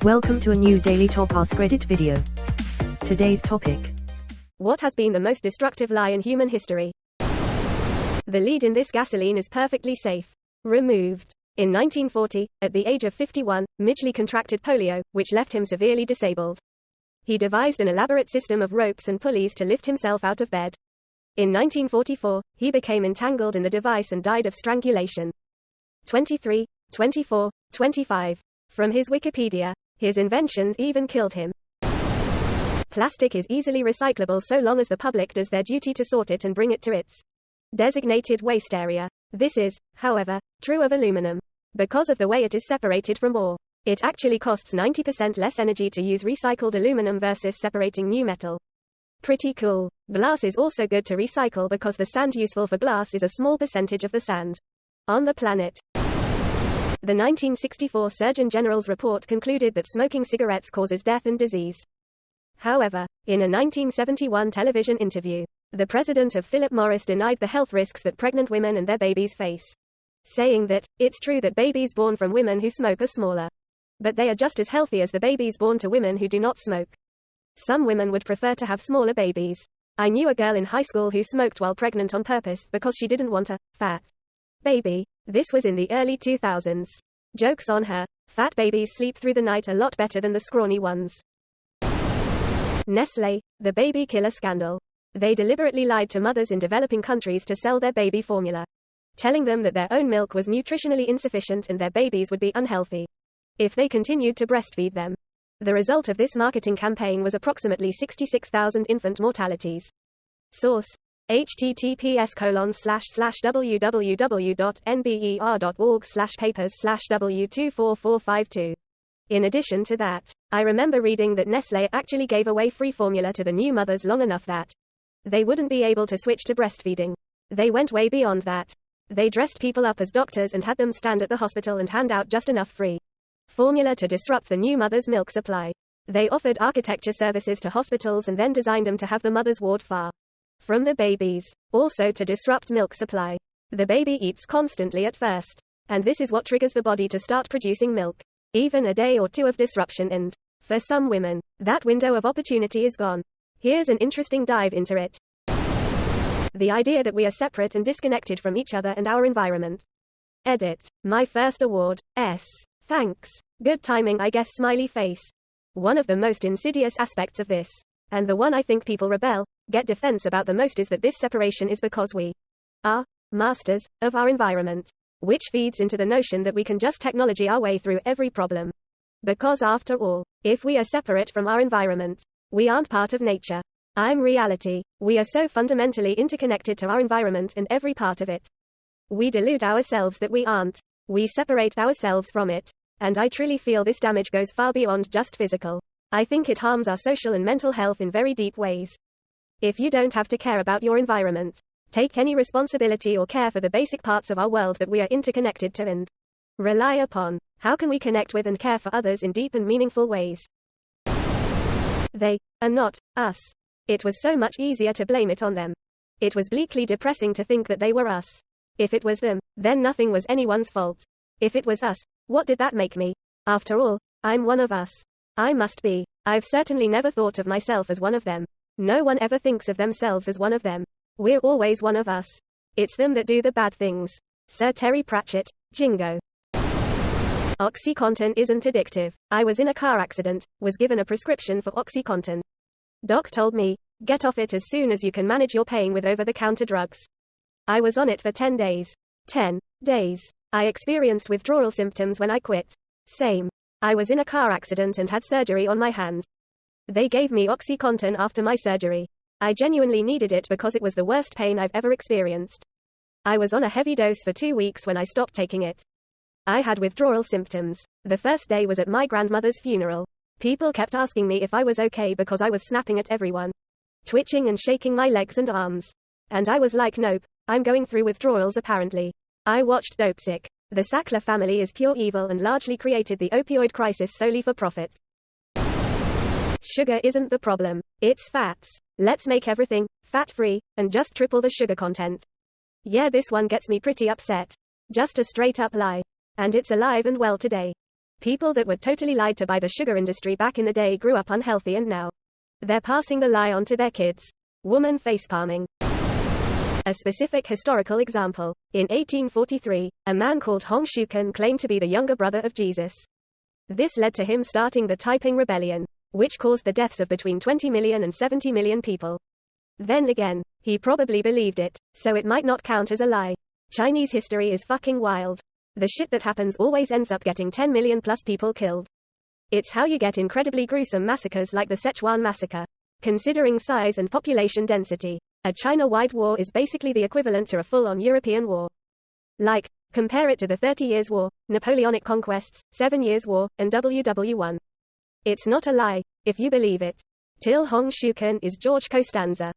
Welcome to a new Daily Top Askreddit video. Today's topic: what has been the most destructive lie in human history? The lead in this gasoline is perfectly safe. Removed. In 1940, at the age of 51, Midgley contracted polio, which left him severely disabled. He devised an elaborate system of ropes and pulleys to lift himself out of bed. In 1944, he became entangled in the device and died of strangulation. 23, 24, 25. From his Wikipedia, his inventions even killed him. Plastic is easily recyclable so long as the public does their duty to sort it and bring it to its designated waste area. This is, however, true of aluminum. Because of the way it is separated from ore, it actually costs 90% less energy to use recycled aluminum versus separating new metal. Pretty cool. Glass is also good to recycle because the sand useful for glass is a small percentage of the sand on the planet. The 1964 Surgeon General's report concluded that smoking cigarettes causes death and disease. However, in a 1971 television interview, the president of Philip Morris denied the health risks that pregnant women and their babies face, saying that, "It's true that babies born from women who smoke are smaller. But they are just as healthy as the babies born to women who do not smoke. Some women would prefer to have smaller babies. I knew a girl in high school who smoked while pregnant on purpose because she didn't want a fat baby. This was in the early 2000s. Joke's on her. Fat babies sleep through the night a lot better than the scrawny ones." Nestlé, the baby killer scandal. They deliberately lied to mothers in developing countries to sell their baby formula, telling them that their own milk was nutritionally insufficient and their babies would be unhealthy if they continued to breastfeed them. The result of this marketing campaign was approximately 66,000 infant mortalities. Source: https://www.nber.org/papers/w24452. In addition to that, I remember reading that Nestlé actually gave away free formula to the new mothers long enough that they wouldn't be able to switch to breastfeeding. They went way beyond that. They dressed people up as doctors and had them stand at the hospital and hand out just enough free formula to disrupt the new mother's milk supply. They offered architecture services to hospitals and then designed them to have the mother's ward far from the babies. Also to disrupt milk supply. The baby eats constantly at first, and this is what triggers the body to start producing milk. Even a day or two of disruption and, for some women, that window of opportunity is gone. Here's an interesting dive into it. The idea that we are separate and disconnected from each other and our environment. Edit. My first award. Thanks. Good timing, I guess, smiley face. One of the most insidious aspects of this, and the one I think people get defense about the most, is that this separation is because we are masters of our environment, which feeds into the notion that we can just technology our way through every problem. Because after all, if we are separate from our environment, we aren't part of nature. I'm reality. We are so fundamentally interconnected to our environment and every part of it. We delude ourselves that we aren't. We separate ourselves from it. And I truly feel this damage goes far beyond just physical. I think it harms our social and mental health in very deep ways. If you don't have to care about your environment, take any responsibility or care for the basic parts of our world that we are interconnected to and rely upon, how can we connect with and care for others in deep and meaningful ways? They are not us. It was so much easier to blame it on them. It was bleakly depressing to think that they were us. If it was them, then nothing was anyone's fault. If it was us, what did that make me? After all, I'm one of us. I must be. I've certainly never thought of myself as one of them. No one ever thinks of themselves as one of them. We're always one of us. It's them that do the bad things. Sir Terry Pratchett, Jingo. OxyContin isn't addictive. I was in a car accident, was given a prescription for OxyContin. Doc told me, get off it as soon as you can manage your pain with over-the-counter drugs. I was on it for 10 days. 10 days. I experienced withdrawal symptoms when I quit. Same. I was in a car accident and had surgery on my hand. They gave me OxyContin after my surgery. I genuinely needed it because it was the worst pain I've ever experienced. I was on a heavy dose for 2 weeks when I stopped taking it. I had withdrawal symptoms. The first day was at my grandmother's funeral. People kept asking me if I was okay because I was snapping at everyone, twitching and shaking my legs and arms. And I was like, nope, I'm going through withdrawals apparently. I watched Dopesick. The Sackler family is pure evil and largely created the opioid crisis solely for profit. Sugar isn't the problem. It's fats. Let's make everything fat-free and just triple the sugar content. Yeah, this one gets me pretty upset. Just a straight-up lie. And it's alive and well today. People that were totally lied to by the sugar industry back in the day grew up unhealthy and now they're passing the lie on to their kids. Woman facepalming. A specific historical example. In 1843, a man called Hong Shuken claimed to be the younger brother of Jesus. This led to him starting the Taiping Rebellion, which caused the deaths of between 20 million and 70 million people. Then again, he probably believed it, so it might not count as a lie. Chinese history is fucking wild. The shit that happens always ends up getting 10 million plus people killed. It's how you get incredibly gruesome massacres like the Sichuan massacre. Considering size and population density, a China-wide war is basically the equivalent to a full-on European war. Like, compare it to the 30 Years' War, Napoleonic conquests, 7 Years' War, and WW1. It's not a lie, if you believe it. Till Hong Shuken is George Costanza.